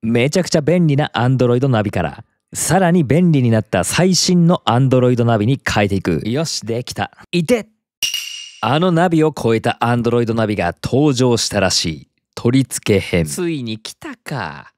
めちゃくちゃ便利な Android ナビからさらに便利になった最新の Android ナビに変えていく。よし、できた。いて、あのナビを超えた Android ナビが登場したらしい。取り付け編。ついに来たか。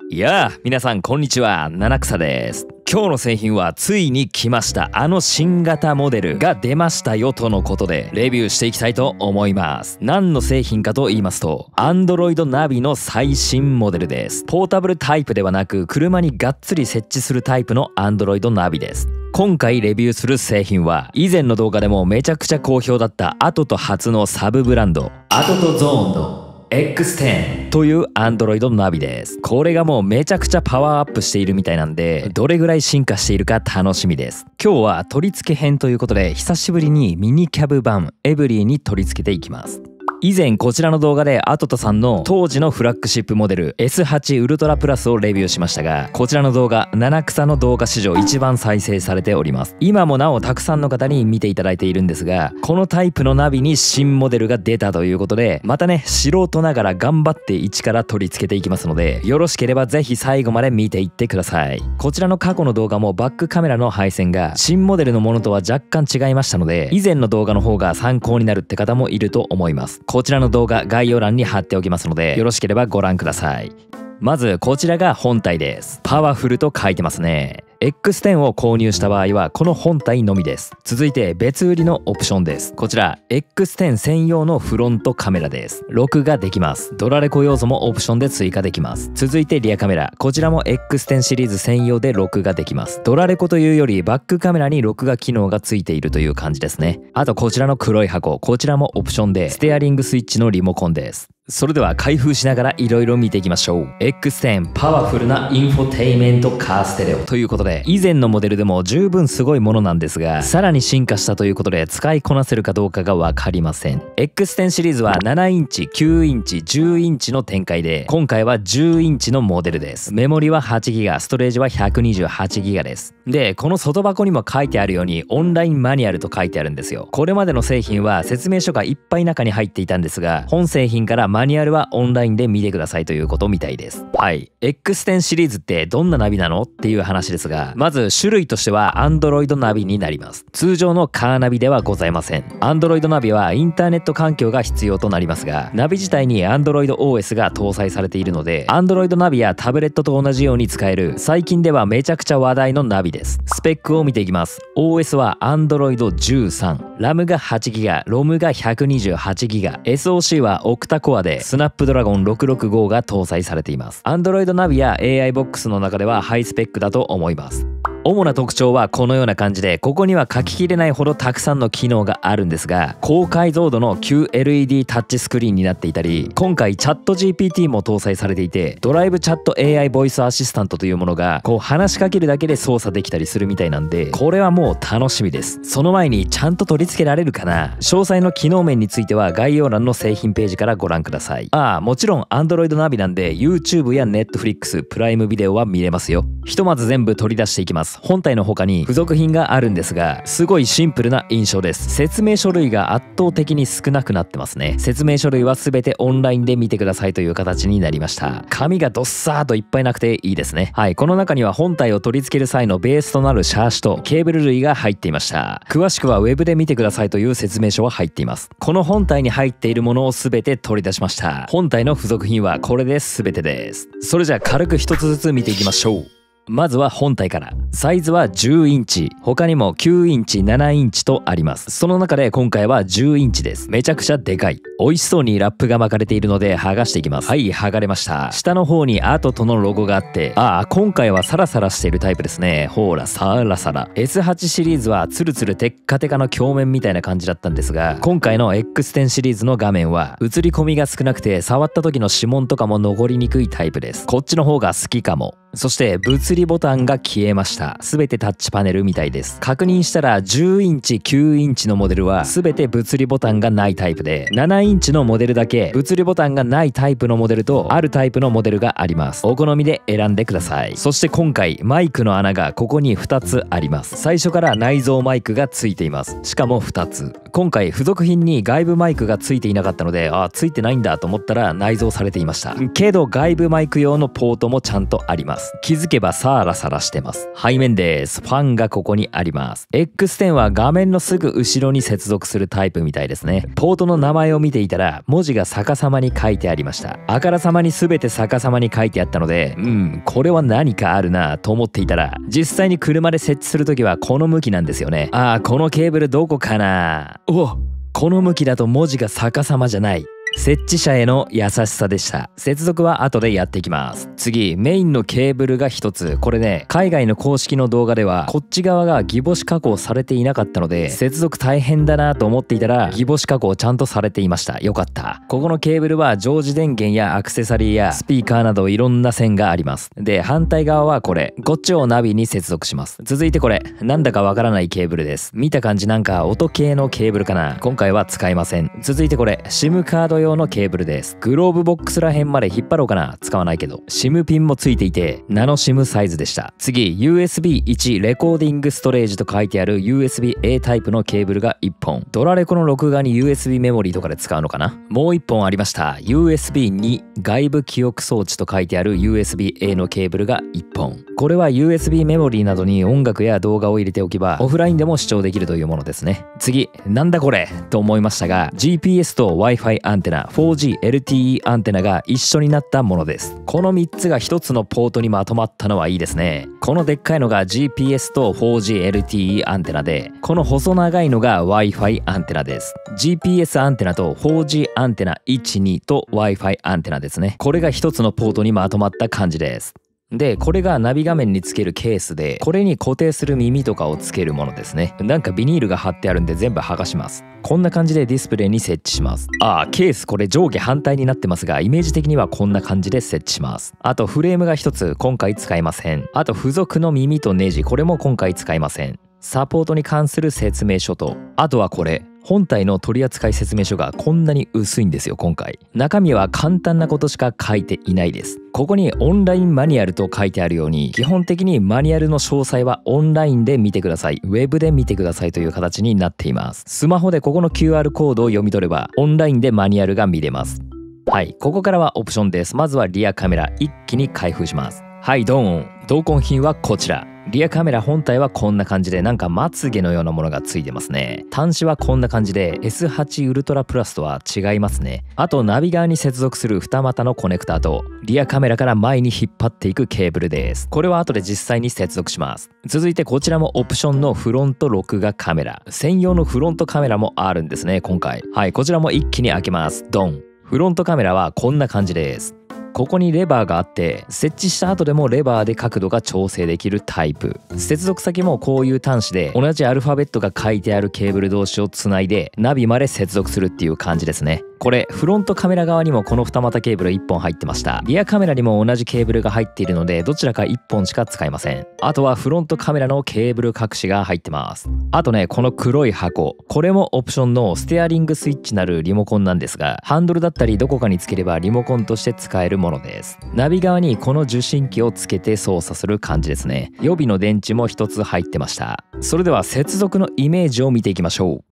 いやあ、皆さんこんにちは、七草です。今日の製品はついに来ました。あの新型モデルが出ましたよとのことでレビューしていきたいと思います。何の製品かと言いますと Android ナビの最新モデルです。ポータブルタイプではなく車にがっつり設置するタイプの Android ナビです。今回レビューする製品は以前の動画でもめちゃくちゃ好評だったアトト初のサブブランドアトトゾーンのX10 という Android ナビです。これがもうめちゃくちゃパワーアップしているみたいなんでどれぐらい進化しているか楽しみです。今日は取り付け編ということで久しぶりにミニキャブ版エブリーに取り付けていきます。以前こちらの動画でアトトさんの当時のフラッグシップモデル S8 ウルトラプラスをレビューしましたが、こちらの動画七草の動画史上一番再生されております。今もなおたくさんの方に見ていただいているんですが、このタイプのナビに新モデルが出たということでまたね、素人ながら頑張って一から取り付けていきますので、よろしければぜひ最後まで見ていってください。こちらの過去の動画もバックカメラの配線が新モデルのものとは若干違いましたので、以前の動画の方が参考になるって方もいると思います。こちらの動画概要欄に貼っておきますのでよろしければご覧ください。まずこちらが本体です。パワフルと書いてますね。X10 を購入した場合はこの本体のみです。続いて別売りのオプションです。こちら X10 専用のフロントカメラです。録画できます。ドラレコ要素もオプションで追加できます。続いてリアカメラ、こちらも X10 シリーズ専用で録画できます。ドラレコというよりバックカメラに録画機能がついているという感じですね。あとこちらの黒い箱、こちらもオプションでステアリングスイッチのリモコンです。それでは開封しながらいろいろ見ていきましょう。 X10 パワフルなインフォテイメントカーステレオということで、以前のモデルでも十分すごいものなんですが、さらに進化したということで使いこなせるかどうかが分かりません。 X10 シリーズは7インチ、9インチ、10インチの展開で、今回は10インチのモデルです。メモリは 8GB、 ストレージは 128GB です。でこの外箱にも書いてあるようにオンラインマニュアルと書いてあるんですよ。これまでの製品は説明書がいっぱい中に入っていたんですが、本製品からマニュアルはオンラインで見てくださいということみたいです。はい、 X10 シリーズってどんなナビなのっていう話ですが、まず種類としては Android ナビになります。通常のカーナビではございません。 Android ナビはインターネット環境が必要となりますが、ナビ自体に Android OS が搭載されているので Android ナビやタブレットと同じように使える最近ではめちゃくちゃ話題のナビです。スペックを見ていきます。 OS は Android 13、 RAM が 8GB、 ROM が 128GB、 SoC はオクタコアでスナップドラゴン665が搭載されています。 Android ナビや AI ボックスの中ではハイスペックだと思います。主な特徴はこのような感じで、ここには書ききれないほどたくさんの機能があるんですが、高解像度の QLED タッチスクリーンになっていたり、今回チャット GPT も搭載されていて、ドライブチャット AI ボイスアシスタントというものがこう話しかけるだけで操作できたりするみたいなんで、これはもう楽しみです。その前にちゃんと取り付けられるかな。詳細の機能面については概要欄の製品ページからご覧ください。もちろん Android ナビなんで YouTube や Netflix、プライムビデオは見れますよ。ひとまず全部取り出していきます。本体の他に付属品があるんですが、すごいシンプルな印象です。説明書類が圧倒的に少なくなってますね。説明書類は全てオンラインで見てくださいという形になりました。紙がどっさーっといっぱいなくていいですね。はい、この中には本体を取り付ける際のベースとなるシャーシとケーブル類が入っていました。詳しくはウェブで見てくださいという説明書は入っています。この本体に入っているものを全て取り出しました。本体の付属品はこれで全てです。それじゃあ軽く一つずつ見ていきましょう。まずは本体から。サイズは10インチ、他にも9インチ、7インチとあります。その中で今回は10インチです。めちゃくちゃでかい。美味しそうにラップが巻かれているので剥がしていきます。はい、剥がれました。下の方にアトトのロゴがあって、今回はサラサラしているタイプですね。ほらサラサラ。 S8 シリーズはツルツルテッカテカの鏡面みたいな感じだったんですが、今回の X10 シリーズの画面は映り込みが少なくて触った時の指紋とかも残りにくいタイプです。こっちの方が好きかも。そして物理ボタンが消えました。すべてタッチパネルみたいです。確認したら10インチ、9インチのモデルはすべて物理ボタンがないタイプで、7インチのモデルだけ物理ボタンがないタイプのモデルとあるタイプのモデルがあります。お好みで選んでください。そして今回マイクの穴がここに2つあります。最初から内蔵マイクがついています。しかも2つ。今回付属品に外部マイクがついていなかったので、ついてないんだと思ったら内蔵されていました。けど外部マイク用のポートもちゃんとあります。気づけばサラサラしてます。背面です。ファンがここにあります。X10 は画面のすぐ後ろに接続するタイプみたいですね。ポートの名前を見ていたら文字が逆さまに書いてありました。あからさまに全て逆さまに書いてあったので、これは何かあるなと思っていたら、実際に車で設置するときはこの向きなんですよね。このケーブルどこかな。この向きだと文字が逆さまじゃない。設置者への優しさでした。接続は後でやっていきます。次、メインのケーブルが一つ。これね、海外の公式の動画ではこっち側がギボシ加工されていなかったので、接続大変だなと思っていたらギボシ加工ちゃんとされていました。よかった。ここのケーブルは常時電源やアクセサリーやスピーカーなどいろんな線があります。で、反対側はこれ。こっちをナビに接続します。続いてこれ、なんだかわからないケーブルです。見た感じなんか音系のケーブルかな。今回は使いません。続いてこれ、SIM カード用のケーブルです。グローブボックスらへんまで引っ張ろうかな。使わないけど SIM ピンもついていてナノ SIM サイズでした。次、 USB1 レコーディングストレージと書いてある USB-A タイプのケーブルが1本。ドラレコの録画に USB メモリーとかで使うのかな。もう1本ありました。 USB2 外部記憶装置と書いてある USB-A のケーブルが1本。これは USB メモリーなどに音楽や動画を入れておけばオフラインでも視聴できるというものですね。次、なんだこれと思いましたが、 GPS と Wi-Fi アンテナ、 4G LTE アンテナが一緒になったものです。この3つが1つのポートにまとまったのはいいですね。このでっかいのが GPS と 4G LTE アンテナで、この細長いのが Wi-Fi アンテナです。 GPS アンテナと 4G アンテナ1、2と Wi-Fi アンテナですね。これが1つのポートにまとまった感じです。で、これがナビ画面につけるケースで、これに固定する耳とかをつけるものですね。なんかビニールが貼ってあるんで全部剥がします。こんな感じでディスプレイに設置します。ケースこれ上下反対になってますが、イメージ的にはこんな感じで設置します。あとフレームが一つ、今回使いません。あと付属の耳とネジ、これも今回使いません。サポートに関する説明書と、あとはこれ、本体の取扱説明書がこんなに薄いんですよ。今回中身は簡単なことしか書いていないです。ここにオンラインマニュアルと書いてあるように、基本的にマニュアルの詳細はオンラインで見てください、ウェブで見てくださいという形になっています。スマホでここの QR コードを読み取ればオンラインでマニュアルが見れます。はい、ここからはオプションです。まずはリアカメラ一気に開封します。はい、ドーン。同梱品はこちら。リアカメラ本体はこんな感じで、なんかまつげのようなものがついてますね。端子はこんな感じで S8 ウルトラプラスとは違いますね。あとナビ側に接続する二股のコネクターと、リアカメラから前に引っ張っていくケーブルです。これは後で実際に接続します。続いてこちらもオプションのフロント録画カメラ。専用のフロントカメラもあるんですね、今回。はい、こちらも一気に開けます。ドン。フロントカメラはこんな感じです。ここにレバーがあって、設置した後でもレバーで角度が調整できるタイプ。接続先もこういう端子で、同じアルファベットが書いてあるケーブル同士をつないでナビまで接続するっていう感じですね。これフロントカメラ側にもこの二股ケーブル1本入ってました。リアカメラにも同じケーブルが入っているので、どちらか1本しか使えません。あとはフロントカメラのケーブル隠しが入ってます。あとね、この黒い箱、これもオプションのステアリングスイッチなるリモコンなんですが、ハンドルだったりどこかにつければリモコンとして使えるものです。ナビ側にこの受信機をつけて操作する感じですね。予備の電池も1つ入ってました。それでは接続のイメージを見ていきましょう。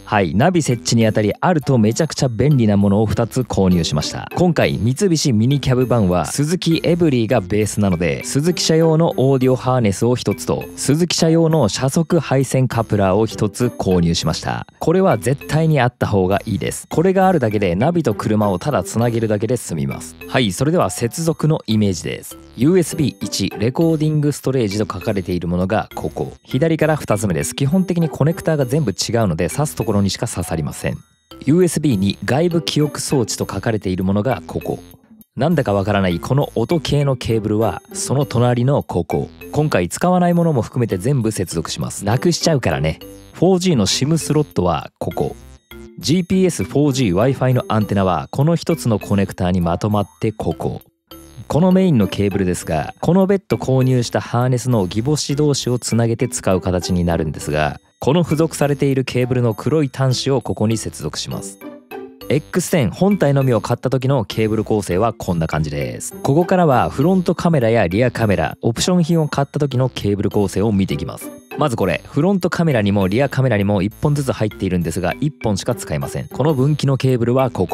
はい、ナビ設置にあたりあるとめちゃくちゃ便利なものを2つ購入しました。今回三菱ミニキャブ版はスズキエブリーがベースなので、スズキ車用のオーディオハーネスを1つと、スズキ車用の車速配線カプラーを1つ購入しました。これは絶対にあった方がいいです。これがあるだけでナビと車をただつなげるだけで済みます。はい、それでは接続のイメージです。 USB1 レコーディングストレージと書かれているものがここ。左から2つ目です。基本的にコネクターが全部違うので、挿すところにしか刺さりません。 USB に外部記憶装置と書かれているものがここ。なんだかわからないこの音系のケーブルはその隣のここ。今回使わないものも含めて全部接続します。なくしちゃうからね。 4G の SIM スロットはここ。 GPS4G、Wi-Fi のアンテナはこの一つのコネクターにまとまってここ。このメインのケーブルですが、この別途購入したハーネスのギボシ同士をつなげて使う形になるんですが、この付属されているケーブルの黒い端子をここに接続します。 X10 本体のみを買った時のケーブル構成はこんな感じです。ここからはフロントカメラやリアカメラ、オプション品を買った時のケーブル構成を見ていきます。まずこれフロントカメラにもリアカメラにも1本ずつ入っているんですが1本しか使えません。この分岐のケーブルはこ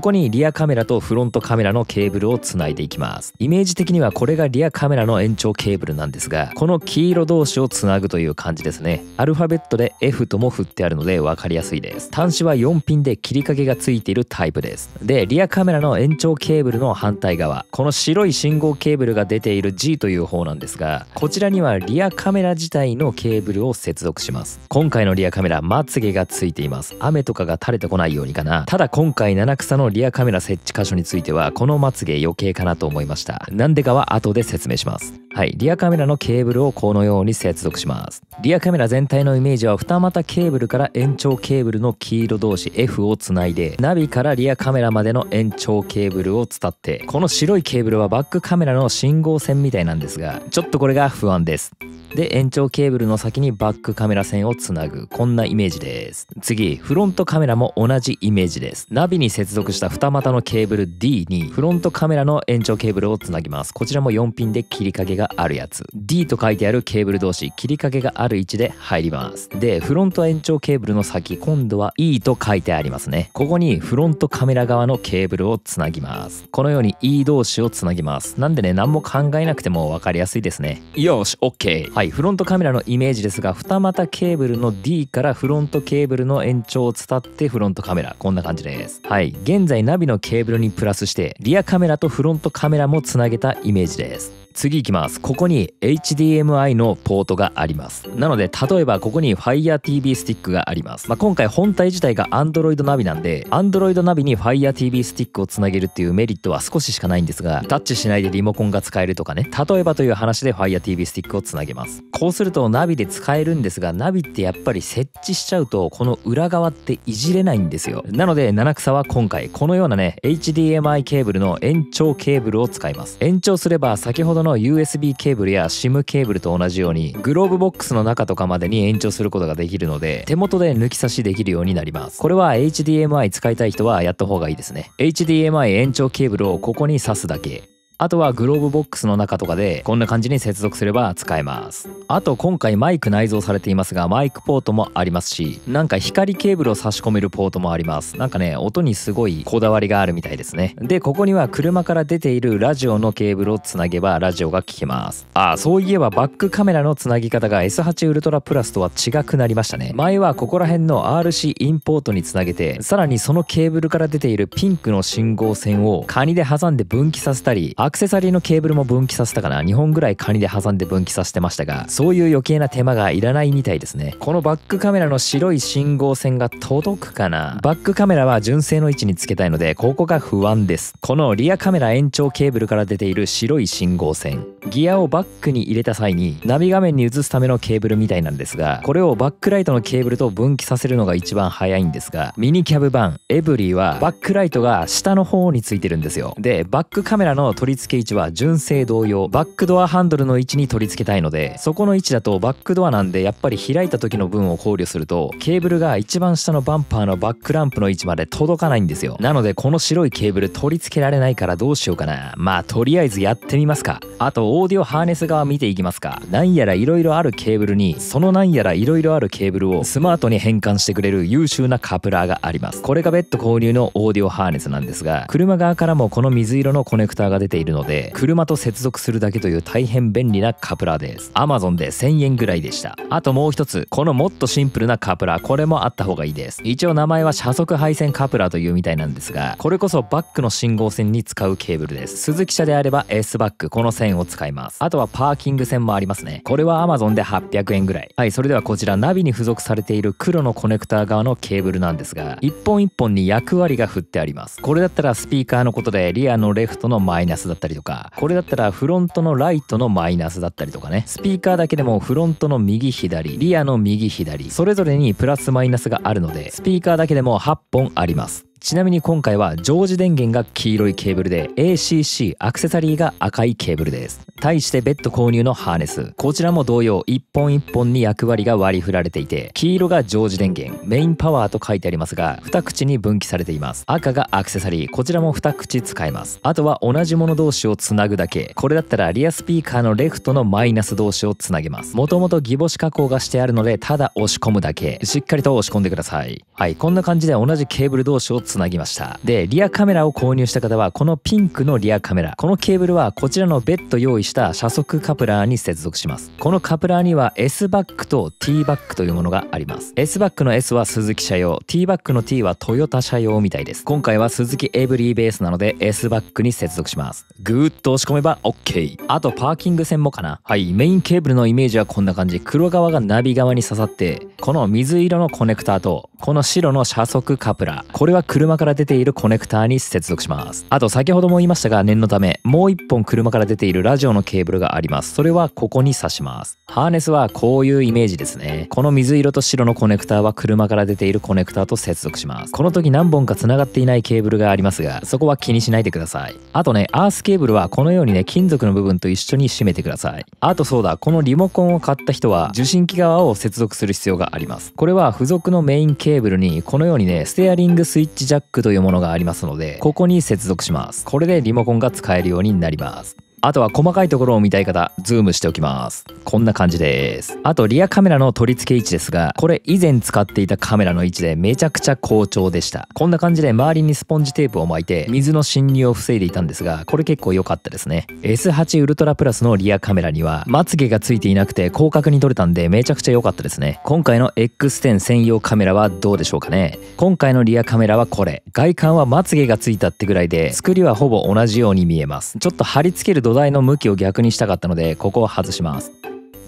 こにリアカメラとフロントカメラのケーブルをつないでいきます。イメージ的にはこれがリアカメラの延長ケーブルなんですが、この黄色同士をつなぐという感じですね。アルファベットで F とも振ってあるので分かりやすいです。端子は4ピンで切り掛けがついているタイプです。で、リアカメラの延長ケーブルの反対側、この白い信号ケーブルが出ている G という方なんですが、こちらにはリアカメラ自体のケーブルを接続します。今回のリアカメラ、まつげがついています。雨とかが垂れてこないようにかな。ただ今回七草のリアカメラ設置箇所についてはこのまつげ余計かなと思いました。なんでかは後で説明します。はい、リアカメラのケーブルをこのように接続します。リアカメラ全体のイメージは二股ケーブルから延長ケーブルの黄色同士 F をつないで、ナビからリアカメラまでの延長ケーブルを伝って、この白いケーブルはバックカメラの信号線みたいなんですが、ちょっとこれが不安です。で、延長ケーブルの先にバックカメラ線をつなぐ、こんなイメージです。次、フロントカメラも同じイメージです。ナビに接続した二股のケーブル D にフロントカメラの延長ケーブルをつなぎます。こちらも4ピンで切り掛けがあるやつ。D と書いてあるケーブル同士、切り掛けがある位置で入ります。で、フロント延長ケーブルの先、今度は E と書いてありますね。ここにフロントカメラ側のケーブルをつなぎます。このように E 同士をつなぎます。なんでね、何も考えなくても分かりやすいですね。よし、OK。はい、フロントカメラのイメージですが、二股ケーブルの D からフロントケーブルの延長を伝ってフロントカメラ、こんな感じです。はい、現在ナビのケーブルにプラスしてリアカメラとフロントカメラもつなげたイメージです。次いきます。ここに HDMI のポートがあります。なので例えばここに Fire TV スティックがあります。今回本体自体が Android ナビなんで Android ナビに Fire TV スティックをつなげるっていうメリットは少ししかないんですが、タッチしないでリモコンが使えるとかね、例えばという話で Fire TV スティックをつなげます。こうするとナビで使えるんですが、ナビってやっぱり設置しちゃうとこの裏側っていじれないんですよ。なので七草は今回このようなね HDMI ケーブルの延長ケーブルを使います。延長すれば先ほどの USB ケーブルや SIM ケーブルと同じようにグローブボックスの中とかまでに延長することができるので、手元で抜き差しできるようになります。これは HDMI 使いたい人はやった方がいいですね。 HDMI 延長ケーブルをここに挿すだけ。あとはグローブボックスの中とかでこんな感じに接続すれば使えます。あと今回マイク内蔵されていますが、マイクポートもありますし、なんか光ケーブルを差し込めるポートもあります。なんかね、音にすごいこだわりがあるみたいですね。で、ここには車から出ているラジオのケーブルをつなげばラジオが聞けます。そういえばバックカメラのつなぎ方が S8 ウルトラプラスとは違くなりましたね。前はここら辺の RC インポートにつなげて、さらにそのケーブルから出ているピンクの信号線をカニで挟んで分岐させたり、アクセサリーのケーブルも分岐させたかな、2本ぐらいカニで挟んで分岐させてましたが、そういう余計な手間がいらないみたいですね。このバックカメラの白い信号線が届くかな。バックカメラは純正の位置につけたいのでここが不安です。このリアカメラ延長ケーブルから出ている白い信号線、ギアをバックに入れた際にナビ画面に移すためのケーブルみたいなんですが、これをバックライトのケーブルと分岐させるのが一番早いんですが、ミニキャブ版エブリーはバックライトが下の方についてるんですよ。で、バックカメラの取り付け位置は純正同様バックドアハンドルの位置に取り付けたいので、そこの位置だとバックドアなんでやっぱり開いた時の分を考慮するとケーブルが一番下のバンパーのバックランプの位置まで届かないんですよ。なのでこの白いケーブル取り付けられないからどうしようかな。とりあえずやってみますか。あとオーディオハーネス側見ていきますか。なんやら色々あるケーブルにそのなんやら色々あるケーブルをスマートに変換してくれる優秀なカプラーがあります。これが別途購入のオーディオハーネスなんですが、車側からもこの水色のコネクターが出ているので車と接続するだけという大変便利なカプラーです。 Amazon で1000円ぐらいでした。あともう一つ、このもっとシンプルなカプラー、これもあった方がいいです。一応名前は車速配線カプラーというみたいなんですが、これこそバックの信号線に使うケーブルです。スズキ車であれば S バック、この線を使います。あとはパーキング線もありますね。これは Amazon で800円ぐらい。はい、それではこちらナビに付属されている黒のコネクター側のケーブルなんですが、一本一本に役割が振ってあります。これだったらスピーカーのことでリアのレフトのマイナスだったりとか、これだったらフロントのライトのマイナスだったりとかね、スピーカーだけでもフロントの右左、リアの右左、それぞれにプラスマイナスがあるので、スピーカーだけでも8本あります。ちなみに今回は常時電源が黄色いケーブルで ACC アクセサリーが赤いケーブルです。対して別途購入のハーネス、こちらも同様一本一本に役割が割り振られていて、黄色が常時電源、メインパワーと書いてありますが2口に分岐されています。赤がアクセサリー、こちらも2口使えます。あとは同じもの同士をつなぐだけ。これだったらリアスピーカーのレフトのマイナス同士をつなげます。もともとギボシ加工がしてあるのでただ押し込むだけ。しっかりと押し込んでください。はい、こんな感じで同じケーブル同士をつなぎました。でリアカメラを購入した方はこのピンクのリアカメラ、このケーブルはこちらの別途用意した車速カプラーに接続します。このカプラーには S バックと T バックというものがあります。 S バックの S はスズキ車用、 T バックの T はトヨタ車用みたいです。今回はスズキエブリーベースなので S バックに接続します。ぐーっと押し込めば OK。 あとパーキング線もかな。はい、メインケーブルのイメージはこんな感じ。黒側がナビ側に刺さって、この水色のコネクターとこの白の車速カプラー、これは車から出ているコネクターに接続します。あと先ほども言いましたが念のためもう一本車から出ているラジオのケーブルがあります。それはここに挿します。ハーネスはこういうイメージですね。この水色と白のコネクターは車から出ているコネクターと接続します。この時何本か繋がっていないケーブルがありますが、そこは気にしないでください。あとね、アースケーブルはこのようにね、金属の部分と一緒に締めてください。あとそうだ、このリモコンを買った人は受信機側を接続する必要があります。これは付属のメインケーブルにこのようにね、ステアリングスイッチジャックというものがありますので、ここに接続します。これでリモコンが使えるようになります。あとは細かいところを見たい方、ズームしておきます。こんな感じです。あとリアカメラの取り付け位置ですが、これ以前使っていたカメラの位置でめちゃくちゃ好調でした。こんな感じで周りにスポンジテープを巻いて水の侵入を防いでいたんですが、これ結構良かったですね。S8 ウルトラプラスのリアカメラにはまつげがついていなくて広角に撮れたんでめちゃくちゃ良かったですね。今回の X10 専用カメラはどうでしょうかね。今回のリアカメラはこれ。外観はまつげがついたってぐらいで、作りはほぼ同じように見えます。ちょっと貼り付ける土台の向きを逆にしたかったのでここを外します。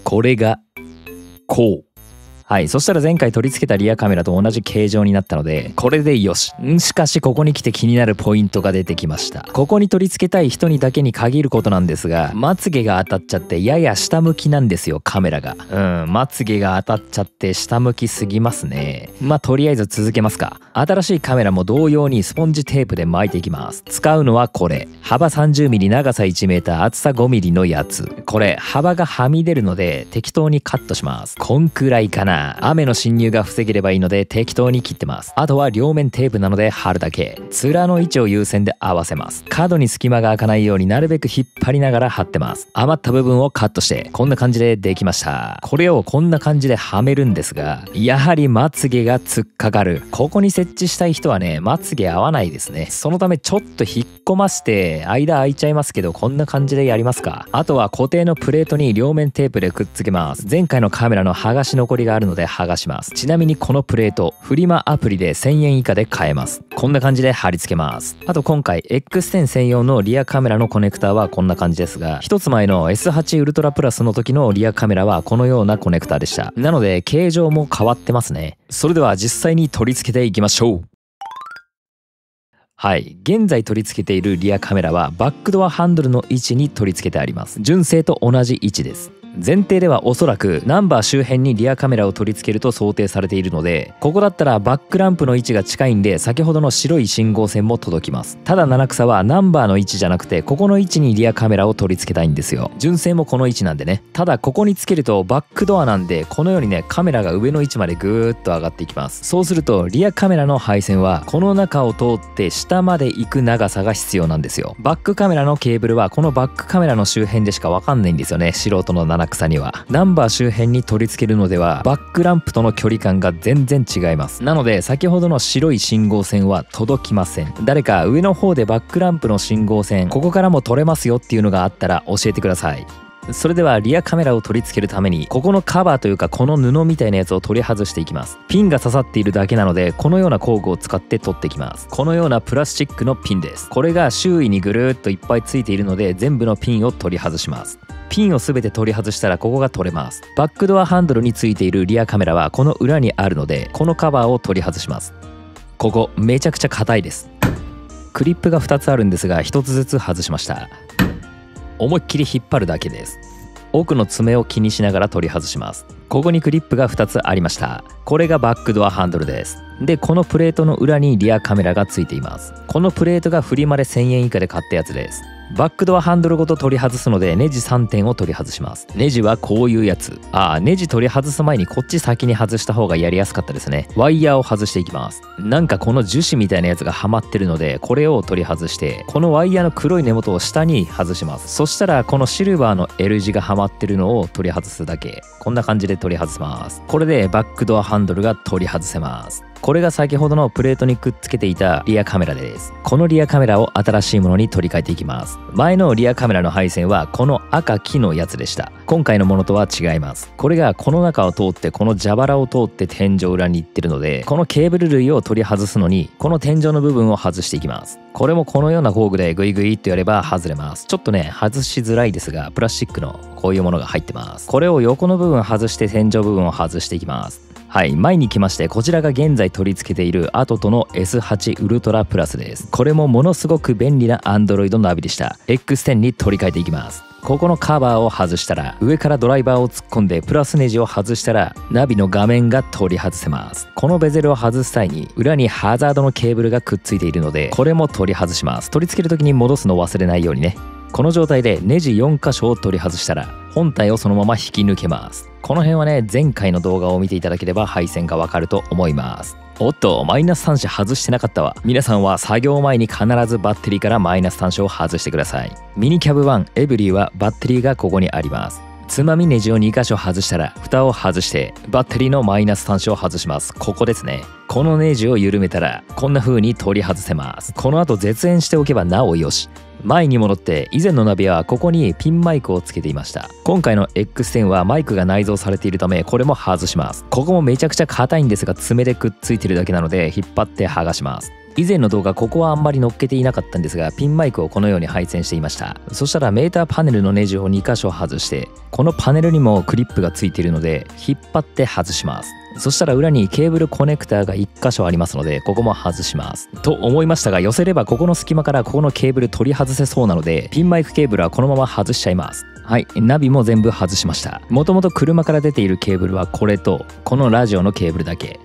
これがこう。はい、そしたら前回取り付けたリアカメラと同じ形状になったのでこれでよし。しかしここに来て気になるポイントが出てきました。ここに取り付けたい人にだけに限ることなんですが、まつげが当たっちゃってやや下向きなんですよ、カメラが。まつげが当たっちゃって下向きすぎますね。まあとりあえず続けますか。新しいカメラも同様にスポンジテープで巻いていきます。使うのはこれ、幅 30mm 長さ 1m 厚さ 5mm のやつ。これ幅がはみ出るので適当にカットします。こんくらいかな。雨の侵入が防げればいいので適当に切ってます。あとは両面テープなので貼るだけ。面の位置を優先で合わせます。角に隙間が開かないようになるべく引っ張りながら貼ってます。余った部分をカットしてこんな感じでできました。これをこんな感じではめるんですが、やはりまつげが突っかかる。ここに設置したい人はね、まつげ合わないですね。そのためちょっと引っ込ませて間空いちゃいますけど、こんな感じでやりますか。あとは固定のプレートに両面テープでくっつけます。前回のカメラの剥がし残りがあるので剥がします。ちなみにこのプレートフリマアプリで1000円以下で買えます。こんな感じで貼り付けます。あと今回 X10 専用のリアカメラのコネクターはこんな感じですが、一つ前の S8 ウルトラプラスの時のリアカメラはこのようなコネクターでした。なので形状も変わってますね。それでは実際に取り付けていきましょう。はい、現在取り付けているリアカメラはバックドアハンドルの位置に取り付けてあります。純正と同じ位置です。前提ではおそらくナンバー周辺にリアカメラを取り付けると想定されているので、ここだったらバックランプの位置が近いんで先ほどの白い信号線も届きます。ただ七草はナンバーの位置じゃなくてここの位置にリアカメラを取り付けたいんですよ。純正もこの位置なんでね。ただここにつけるとバックドアなんで、このようにねカメラが上の位置までぐーっと上がっていきます。そうするとリアカメラの配線はこの中を通って下まで行く長さが必要なんですよ。バックカメラのケーブルはこのバックカメラの周辺でしかわかんないんですよね、素人の七草には。ナンバー周辺に取り付けるのではバックランプとの距離感が全然違います。なので先ほどの白い信号線は届きません。誰か上の方でバックランプの信号線ここからも取れますよっていうのがあったら教えてください。それではリアカメラを取り付けるためにここのカバーというかこの布みたいなやつを取り外していきます。ピンが刺さっているだけなのでこのような工具を使って取っていきます。このようなプラスチックのピンです。これが周囲にぐるーっといっぱいついているので全部のピンを取り外します。ピンを全て取り外したらここが取れます。バックドアハンドルについているリアカメラはこの裏にあるのでこのカバーを取り外します。ここめちゃくちゃ硬いです。クリップが2つあるんですが1つずつ外しました。思いっきり引っ張るだけです。奥の爪を気にしながら取り外します。ここにクリップが2つありました。これがバックドアハンドルです。でこのプレートの裏にリアカメラがついています。このプレートがフリマで1000円以下で買ったやつです。バックドアハンドルごと取り外すのでネジ3点を取り外します。ネジはこういうやつ。ネジ取り外す前にこっち先に外した方がやりやすかったですね。ワイヤーを外していきます。なんかこの樹脂みたいなやつがはまってるのでこれを取り外してこのワイヤーの黒い根元を下に外します。そしたらこのシルバーの L 字がはまってるのを取り外すだけ。こんな感じで取り外せます。これでバックドアハンドルが取り外せます。これが先ほどのプレートにくっつけていたリアカメラです。このリアカメラを新しいものに取り替えていきます。前のリアカメラの配線はこの赤木のやつでした。今回のものとは違います。これがこの中を通ってこの蛇腹を通って天井裏に行ってるので、このケーブル類を取り外すのにこの天井の部分を外していきます。これもこのような工具でグイグイっとやれば外れます。ちょっとね外しづらいですが、プラスチックのこういうものが入ってます。これを横の部分外して天井部分を外していきます。はい、前に来まして、こちらが現在取り付けているアトトの S8 ウルトラプラスです。これもものすごく便利な Android ナビでした。X10 に取り替えていきます。ここのカバーを外したら上からドライバーを突っ込んでプラスネジを外したらナビの画面が取り外せます。このベゼルを外す際に裏にハザードのケーブルがくっついているのでこれも取り外します。取り付ける時に戻すのを忘れないようにね。この状態でネジ4箇所を取り外したら本体をそのまま引き抜けます。この辺はね前回の動画を見ていただければ配線がわかると思います。おっとマイナス端子外してなかったわ。皆さんは作業前に必ずバッテリーからマイナス端子を外してください。ミニキャブ1エブリーはバッテリーがここにあります。つまみネジを2箇所外したら蓋を外してバッテリーのマイナス端子を外します。ここですね。このネジを緩めたらこんな風に取り外せます。この後絶縁しておけばなおよし。前に戻って以前のナビはここにピンマイクをつけていました。今回の X10 はマイクが内蔵されているためこれも外します。ここもめちゃくちゃ硬いんですが爪でくっついてるだけなので引っ張って剥がします。以前の動画ここはあんまり乗っけていなかったんですがピンマイクをこのように配線していました。そしたらメーターパネルのネジを2箇所外してこのパネルにもクリップがついているので引っ張って外します。そしたら裏にケーブルコネクターが1箇所ありますのでここも外します。と思いましたが寄せればここの隙間からここのケーブル取り外せそうなのでピンマイクケーブルはこのまま外しちゃいます。はい、ナビも全部外しました。もともと車から出ているケーブルはこれとこのラジオのケーブルだけ。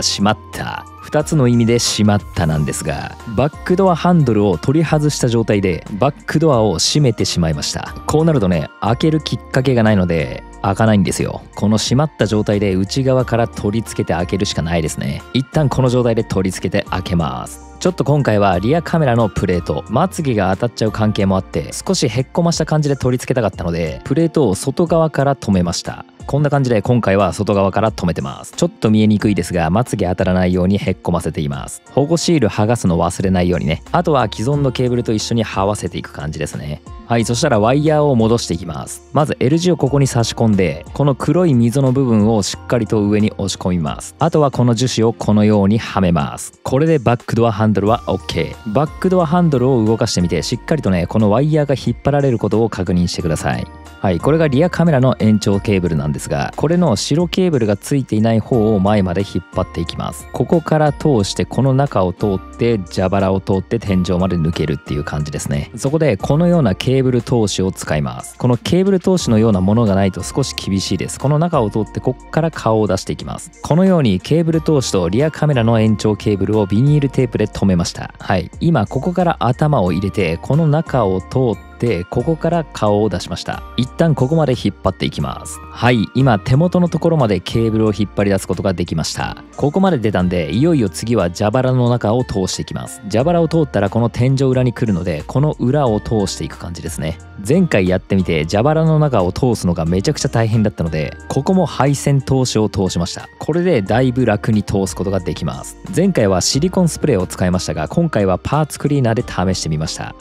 しまった。2つの意味でしまったなんですがバックドアハンドルを取り外した状態でバックドアを閉めてしまいました。こうなるとね開けるきっかけがないので開かないんですよ。この閉まった状態で内側から取り付けて開けるしかないですね。一旦この状態で取り付けて開けます。ちょっと今回はリアカメラのプレートまつげが当たっちゃう関係もあって少しへっこました感じで取り付けたかったのでプレートを外側から留めました。こんな感じで今回は外側から留めてます。ちょっと見えにくいですがまつげ当たらないようにへっこませています。保護シール剥がすの忘れないようにね。あとは既存のケーブルと一緒に這わせていく感じですね。はい、そしたらワイヤーを戻していきます。まず L 字をここに差し込んでこの黒い溝の部分をしっかりと上に押し込みます。あとはこの樹脂をこのようにはめます。これでバックドアハンドルは OK。 バックドアハンドルを動かしてみてしっかりとねこのワイヤーが引っ張られることを確認してください。はい、これがリアカメラの延長ケーブルなんですがこれの白ケーブルがついていない方を前まで引っ張っていきます。ここから通してこの中を通って蛇腹を通って天井まで抜けるっていう感じですね。そこでこのようなケーブル通しを使います。このケーブル通しのようなものがないと少し厳しいです。この中を通ってこっから顔を出していきます。このようにケーブル通しとリアカメラの延長ケーブルをビニールテープで留めました。はい、今ここから頭を入れてこの中を通ってここから顔を出しました。一旦ここまで引っ張っていきます。はい、今手元のところまでケーブルを引っ張り出すことができました。ここまで出たんでいよいよ次は蛇腹の中を通していきます。蛇腹を通ったらこの天井裏に来るのでこの裏を通していく感じですね。前回やってみて蛇腹の中を通すのがめちゃくちゃ大変だったのでここも配線通しを通しました。これでだいぶ楽に通すことができます。前回はシリコンスプレーを使いましたが今回はパーツクリーナーで試してみました。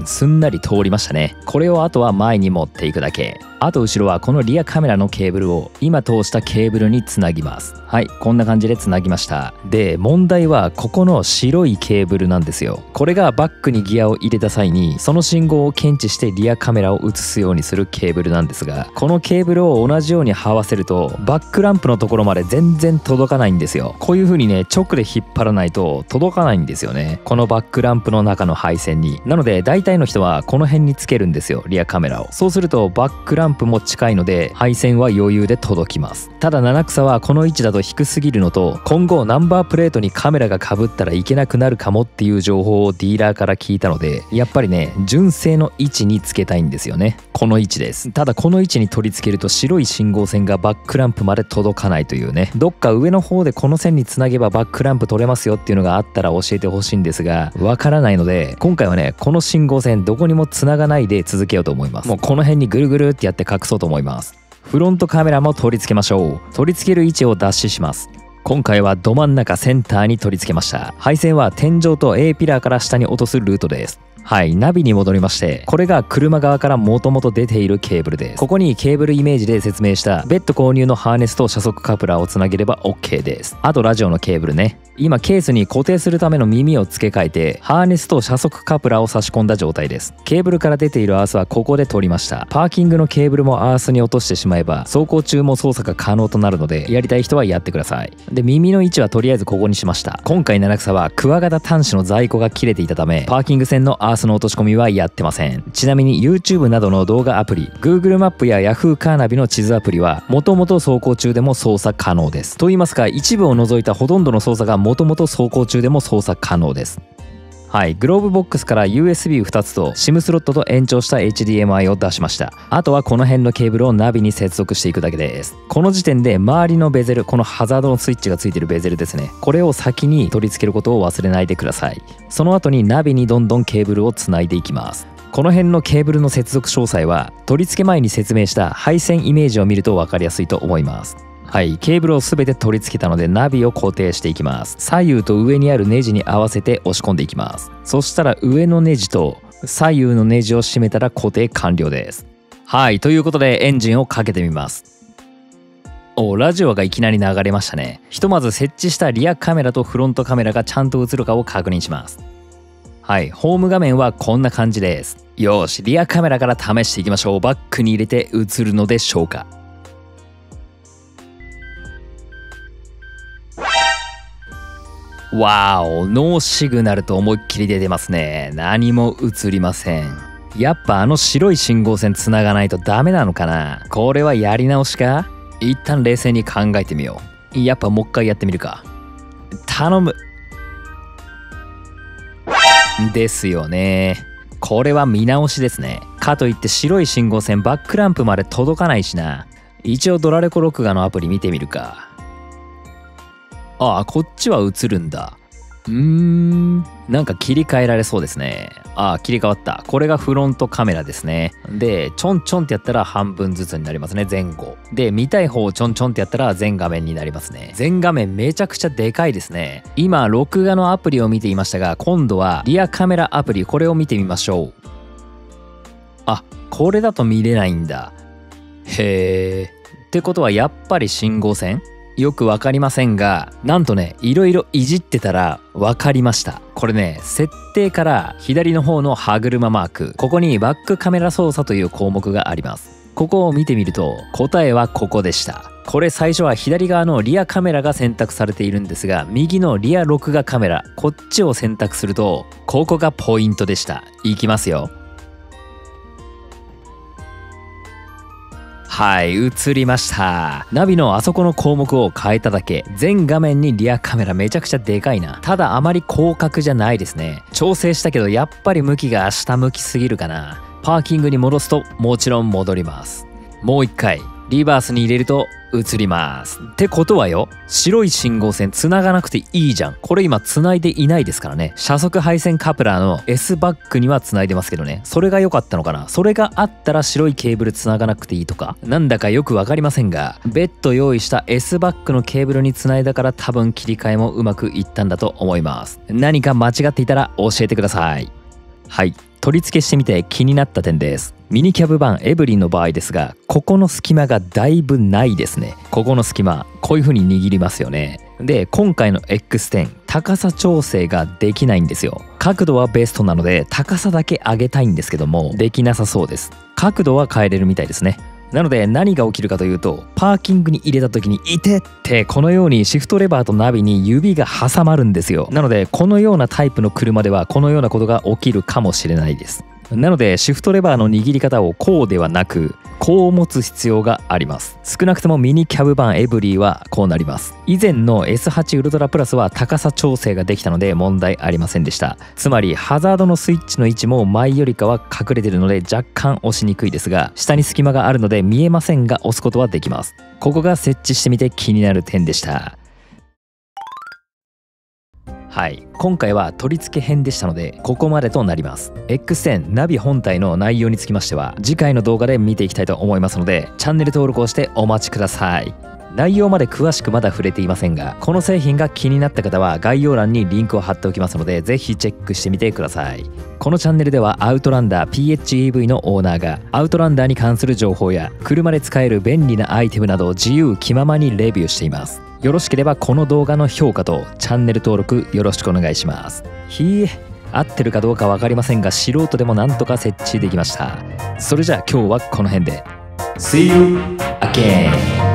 すんなり通りましたね。これをあとは前に持っていくだけ。あと後ろはこのリアカメラのケーブルを今通したケーブルにつなぎます。はい、こんな感じでつなぎました。で問題はここの白いケーブルなんですよ。これがバックにギアを入れた際にその信号を検知してリアカメラを映すようにするケーブルなんですがこのケーブルを同じように這わせるとバックランプのところまで全然届かないんですよ。こういう風にね直で引っ張らないと届かないんですよね、このバックランプの中の配線に。なので大体の人はこの辺につけるんですよリアカメラを。そうするとバックランンプも近いので配線は余裕で届きます。ただ七草はこの位置だと低すぎるのと、今後ナンバープレートにカメラが被ったらいけなくなるかもっていう情報をディーラーから聞いたので、やっぱりね純正の位置につけたいんですよね。この位置です。ただこの位置に取り付けると白い信号線がバックランプまで届かないというね。どっか上の方でこの線につなげばバックランプ取れますよっていうのがあったら教えてほしいんですが、わからないので今回はねこの信号線どこにもつながないで続けようと思います。もうこの辺にぐるぐるってやって隠そうと思います。フロントカメラも取り付けましょう。取り付ける位置を脱脂します。今回はど真ん中センターに取り付けました。配線は天井と A ピラーから下に落とすルートです。はい、ナビに戻りまして、これが車側からもともと出ているケーブルです。ここにケーブルイメージで説明した別途購入のハーネスと車速カプラーをつなげれば OK です。あとラジオのケーブルね。今ケースに固定するための耳を付け替えてハーネスと車速カプラーを差し込んだ状態です。ケーブルから出ているアースはここで取りました。パーキングのケーブルもアースに落としてしまえば走行中も操作が可能となるので、やりたい人はやってください。で、耳の位置はとりあえずここにしました。今回七草はクワガタ端子の在庫が切れていたためパーキング線のアースの落とし込みはやってません。ちなみに YouTube などの動画アプリ、 Google マップや Yahoo カーナビの地図アプリはもともと走行中でも操作可能です。と言いますか、一部を除いたほとんどの操作がもともと走行中でも操作可能です。はい、グローブボックスから USB2 つと SIM スロットと延長した HDMI を出しました。あとはこの辺のケーブルをナビに接続していくだけです。この時点で周りのベゼル、このハザードのスイッチがついてるベゼルですね、これを先に取り付けることを忘れないでください。その後にナビにどんどんケーブルをつないでいきます。この辺のケーブルの接続詳細は取り付け前に説明した配線イメージを見ると分かりやすいと思います。はい、ケーブルを全て取り付けたのでナビを固定していきます。左右と上にあるネジに合わせて押し込んでいきます。そしたら上のネジと左右のネジを締めたら固定完了です。はい、ということでエンジンをかけてみます。ラジオがいきなり流れましたね。ひとまず設置したリアカメラとフロントカメラがちゃんと映るかを確認します。はい、ホーム画面はこんな感じです。よし、リアカメラから試していきましょう。バックに入れて映るのでしょうか。わーお、ノーシグナルと思いっきり出てますね。何も映りません。やっぱあの白い信号線つながないとダメなのかな。これはやり直しか。一旦冷静に考えてみよう。やっぱもう一回やってみるか。頼む。ですよね。これは見直しですね。かといって白い信号線バックランプまで届かないしな。一応ドラレコ録画のアプリ見てみるか。ああ、こっちは映るんだ。なんか切り替えられそうですね。ああ、切り替わった。これがフロントカメラですね。でちょんちょんってやったら半分ずつになりますね。前後で見たい方をちょんちょんってやったら全画面になりますね。全画面めちゃくちゃでかいですね。今録画のアプリを見ていましたが、今度はリアカメラアプリ、これを見てみましょう。あ、これだと見れないんだ。へえ。ってことはやっぱり信号線よくわかりませんが、なんとね、いろいろいじってたらわかりました。これね、設定から左の方の歯車マーク、ここにバックカメラ操作という項目があります。ここを見てみると答えはここでした。これ最初は左側のリアカメラが選択されているんですが、右のリア録画カメラ、こっちを選択するとここがポイントでした。いきますよ。はい、映りました。ナビのあそこの項目を変えただけ、全画面にリアカメラめちゃくちゃでかいな。ただあまり広角じゃないですね。調整したけどやっぱり向きが下向きすぎるかな。パーキングに戻すともちろん戻ります。もう一回リバースに入れると映ります。ってことはよ、白い信号線繋がなくていいじゃん。これ今繋いでいないですからね。車速配線カプラーの S バックには繋いでますけどね。それが良かったのかな。それがあったら白いケーブル繋がなくていいとか、なんだかよくわかりませんが、別途用意した S バックのケーブルに繋いだから多分切り替えもうまくいったんだと思います。何か間違っていたら教えてください。はい、取り付けしてみて気になった点です。ミニキャブ版エブリンの場合ですが、ここの隙間がだいぶないですね。ここの隙間、こういう風に握りますよね。で、今回の X10 高さ調整ができないんですよ。角度はベストなので高さだけ上げたいんですけども、できなさそうです。角度は変えれるみたいですね。なので何が起きるかというと、パーキングに入れた時に「いて!」ってこのようにシフトレバーとナビに指が挟まるんですよ。なのでこのようなタイプの車ではこのようなことが起きるかもしれないです。なのでシフトレバーの握り方をこうではなくこう持つ必要があります。少なくともミニキャブ版エブリーはこうなります。以前の S8 ウルトラプラスは高さ調整ができたので問題ありませんでした。つまりハザードのスイッチの位置も前よりかは隠れているので若干押しにくいですが、下に隙間があるので見えませんが押すことはできます。ここが設置してみて気になる点でした。はい、今回は取り付け編でしたのでここまでとなります。 X10 ナビ本体の内容につきましては次回の動画で見ていきたいと思いますのでチャンネル登録をしてお待ちください。内容まで詳しくまだ触れていませんが、この製品が気になった方は概要欄にリンクを貼っておきますのでぜひチェックしてみてください。このチャンネルではアウトランダー PHEV のオーナーがアウトランダーに関する情報や車で使える便利なアイテムなどを自由気ままにレビューしています。よろしければこの動画の評価とチャンネル登録よろしくお願いします。合ってるかどうか分かりませんが素人でもなんとか設置できました。それじゃあ今日はこの辺で See you again!